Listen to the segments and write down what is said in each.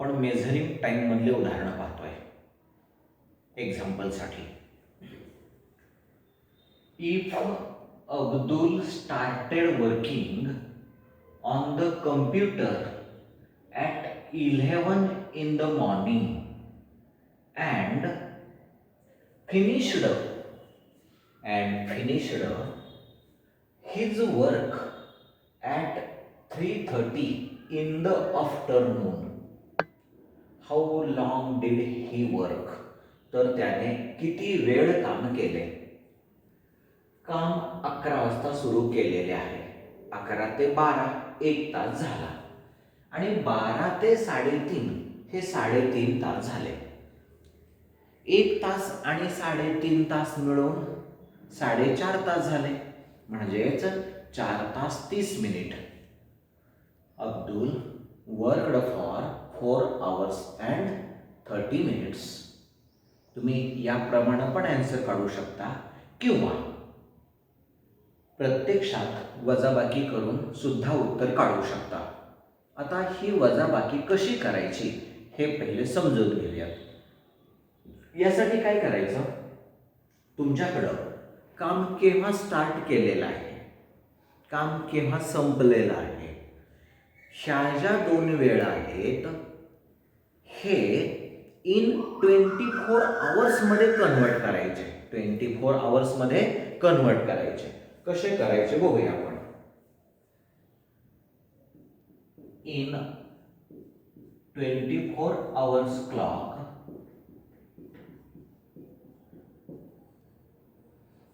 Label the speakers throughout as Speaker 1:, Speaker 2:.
Speaker 1: आपण मेझरिंग टाइम मधले उदाहरण पाहतोय. एक्झाम्पलसाठी, if Abdul started working on the computer at 11 in the morning and finished his work at 3:30 in the afternoon. How long did he work? तर त्याने किती वेळ काम केले? काम 11 वाजता सुरू केलेले आहे. 11 ते 12 1 तास झाला आणि 12 ते 3:30 हे 3.5 तास झाले. 1 तास आणि 3.5 तास मिळून 4.5 तास झाले, म्हणजेच 4 तास 30 minute. Abdul worked for 4 hours and 30 minutes. तुम्ही याप्रमाणे पण आन्सर काढू शकता किंवा प्रत्यक्षात वजाबाकी करून सुद्धा उत्तर काढू शकता. आता ही वजाबाकी कशी करायची हे पहिले समजून घेऊयात. यासाठी काय करायचं, तुमच्याकडं काम केव्हा स्टार्ट केलेलं आहे, काम केव्हा संपलेलं आहे, ह्या ज्या 2 वेळा आहेत हे इन 24 hours मध्ये कन्वर्ट करायचे. 24 hours मध्ये कन्वर्ट करायचे. कसे करायचे बघूया आपण. In 24 hours clock,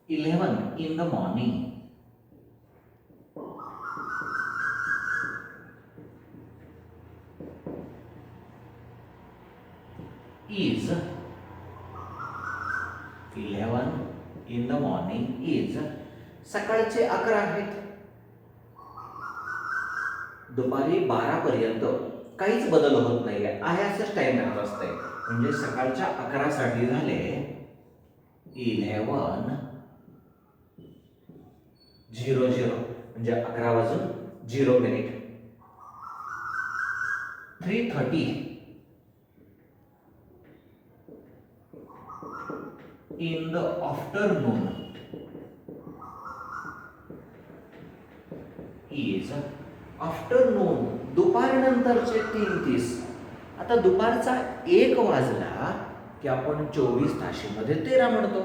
Speaker 1: 11 in the morning is 11 in the morning is सकाळचे 11 आहेत. दुपारी 12 पर्यंत काहीच बदल होत नाही आहे, असंच टाइम राहत असते. म्हणजे सकाळच्या 11 साठी झाले 11:00 म्हणजे 11:00 3:30 in the afternoon is afternoon दुपारनंतरचे 3:30. आता दुपारचा 1 वाजला की आपण 24 ताशीमध्ये 13 म्हणतो,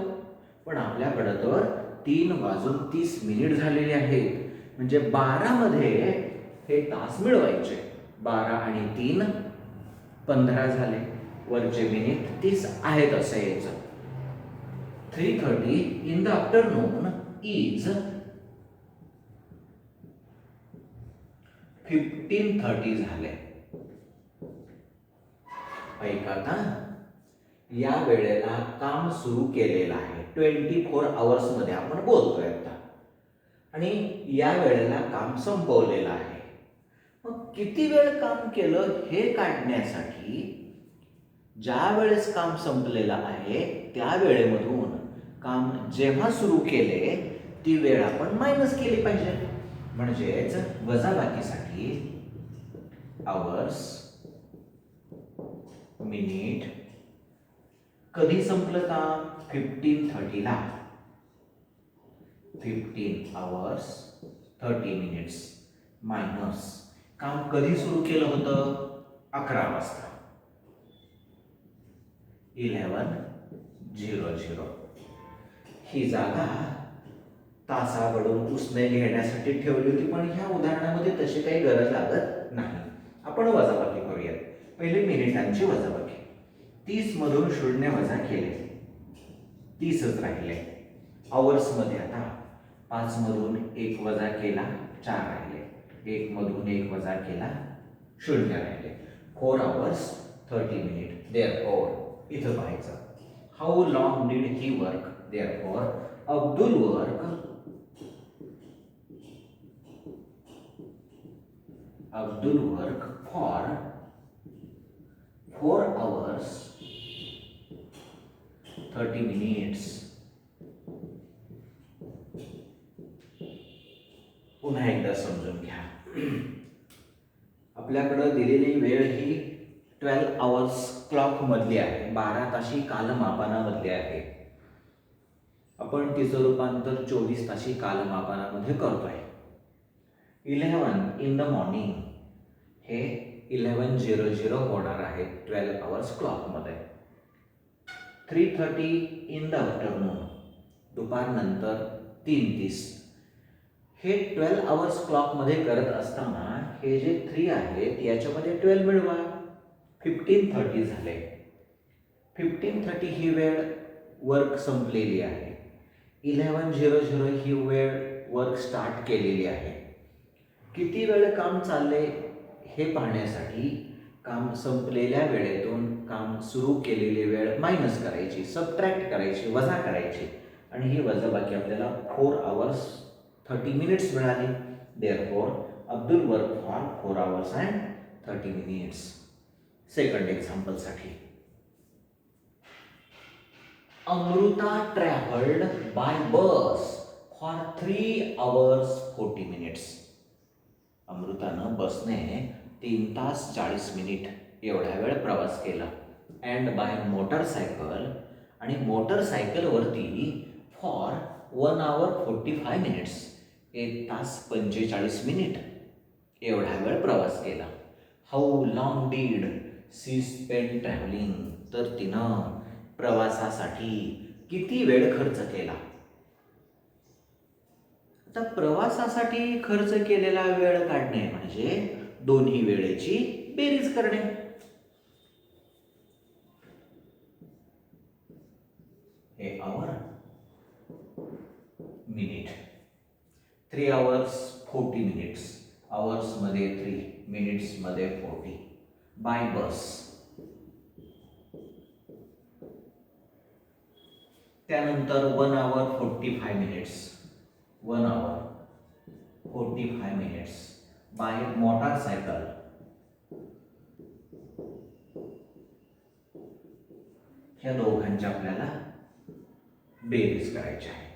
Speaker 1: पण आपल्याकडं तर 3:30 झालेले आहेत. म्हणजे 12 मध्ये हे तास मिळवायचे. 12 आणि 3 15 झाले, वरचे मिनिट 30 आहेत असं यायचं. 3:30 in the afternoon is 15:30 झाले. ऐका आता, या वेळेला काम सुरू केलेलं आहे. 24 hours मध्ये आपण बोलतोय आता, आणि या वेळेला काम संपवलेलं आहे. मग किती वेळ काम केलं हे काढण्यासाठी ज्या वेळेस काम संपलेलं आहे त्या वेळेमधून काम जेव्हा सुरू केले ती वेळ आपण मायनस केली पाहिजे. म्हणजेच वजाबाकीसाठी आवर्स, मिनिट, कधी संपलं काम 15:30 ला. 15 hours 30 minutes मायनस काम कधी सुरू केलं होतं 11 वाजता. 11:00. ही जागा तासाकडून उसने घेण्यासाठी ठेवली होती, पण ह्या उदाहरणामध्ये तशी काही गरज लागत नाही. आपण वजाबाकी करूयात. पहिले मिनिटांची वजाबाकी. 30 मधून 0 वजा केले 30च राहिले. आवर्स मध्ये आता 5 मधून 1 वजा केला 4 राहिले. 1 मधून 1 वजा केला 0 राहिले. 4 hours 30 minutes. Therefore इथं पाहायचं, how long did he work. Therefore Abdul work for 4 hours 30 minutes. पुन्हा एकदा समजून घ्या. आपल्याकडे दिलेली वेळ ही 12 आवर्स क्लॉक मधली आहे, 12 ताशी कालमापनामधली आहे. आपण तिचं रूपांतर 24 ताशी कालमापनामध्ये करतोय. 11 इन द मॉर्निंग हे 11:00 होणार आहे 12 आवर्स क्लॉकमध्ये. 3:30 इन द आफ्टरनून दुपारनंतर 3:30. हे 12 आवर्स क्लॉकमध्ये करत असताना हे जे 3 आहेत याच्यामध्ये 12 मिळवा. 15:30 झाले. 15:30 ही वेळ वर्क संपलेली आहे. 11:00 ही वेळ वर्क स्टार्ट केलेली आहे. किती वेळ काम चालले हे पाहण्यासाठी काम संपलेल्या वेळेतून काम सुरू केलेली वेळ मायनस करायची, सबट्रॅक्ट करायची, वजा करायची आणि ही वजाबाकी आपल्याला 4 आवर्स 30 मिनिट्स मिळाली. Therefore Abdul work for 4 hours and 30 minutes. Second एक्झाम्पलसाठी, Amrita travelled by bus for 3 hours 40 minutes. अमृतानं बसने 3 तास 40 मिनिट एवढा वेळ प्रवास केला. अँड बाय मोटरसायकल आणि मोटरसायकलवरती फॉर 1 आवर 45 मिनिट्स 1 तास 45 मिनिट एवढा वेळ प्रवास केला. How long did she spend travelling. तर तिनं प्रवासासाठी किती वेळ खर्च केला. आता प्रवासासाठी खर्च केलेला वेळ काढणे म्हणजे दोन्ही वेळेची बेरीज करणे. हे आवर मिनिट. 3 hours 40 minutes. आवर्स मध्ये 3, मिनिट्स मध्ये 40. बाय बस. त्यानंतर 1 आवर 45 मिनिट्स. 1 आवर 45 मिनिट्स बाय मोटरसायकल. ह्या दोघांची आपल्याला बेरीज करायची आहे.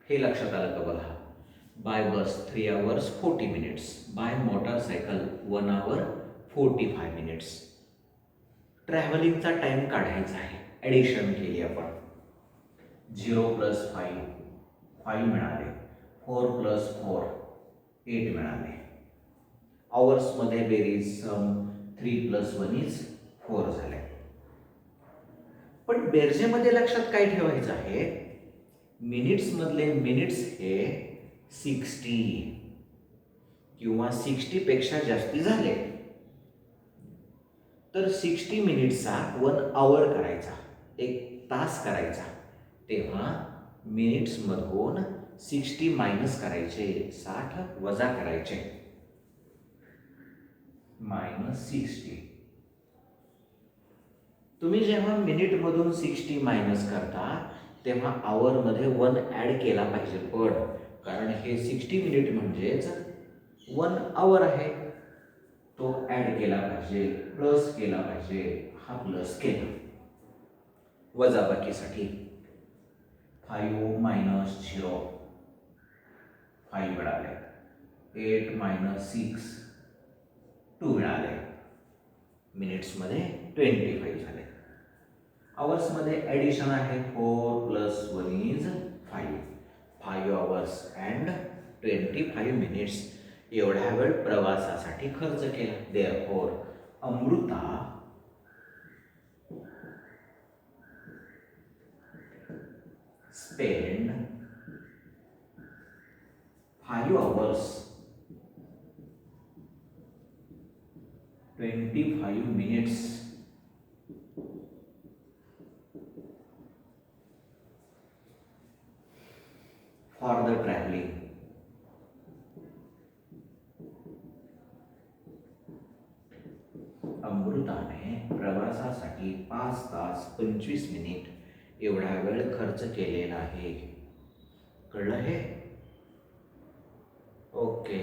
Speaker 1: हे लक्षात आलं का बघा. बाय बस 3 आवर्स 40 मिनिट्स. बाय मोटरसायकल 1 आवर 45 मिनिट्स. ट्रॅव्हलिंगचा टाइम काढायचा आहे. ॲडिशन केली आपण. 0 + 5 मिळाले. 4 + 4 8 मिळाले. आवर्समध्ये बेरीज 3 + 1 = 4 झाले. पण बेरजेमध्ये लक्षात काय ठेवायचं आहे, मिनिट्स मधले मिनिट्स हे 60 किंवा 60 पेक्षा जास्ती झाले तर 60 मिनिट्सचा 1 आवर करायचा, 1 तास करायचा. तेव्हा मिनिट्स मधून 60 मायनस करायचे, 60 वजा करायचे. -60. तुम्ही जेव्हा मिनिट मधून 60 मायनस करता तेव्हा आवर मध्ये 1 ऍड केला पाहिजे. पण कारण हे 60 मिनिट म्हणजेच 1 आवर आहे, तो ऍड केला पाहिजे, प्लस केला पाहिजे. हा प्लस केला. वजाबाकीसाठी 5 - 0 5 मिळाले. 8 - 6 2 मिळाले. मिनिट्स मध्ये 25 झाले. आवर्स मध्ये ॲडिशन आहे. 4 + 1 = 5. 5 आवर्स अँड 25 मिनिट्स एवढा वेळ प्रवासासाठी खर्च केला. Therefore Amruta spend 5 hours 25 minutes for the traveling. अमृताने प्रवासासाठी 5 तास 25 मिनिट एवढा वेळ खर्च केलेला आहे. कळलं हे? ओके.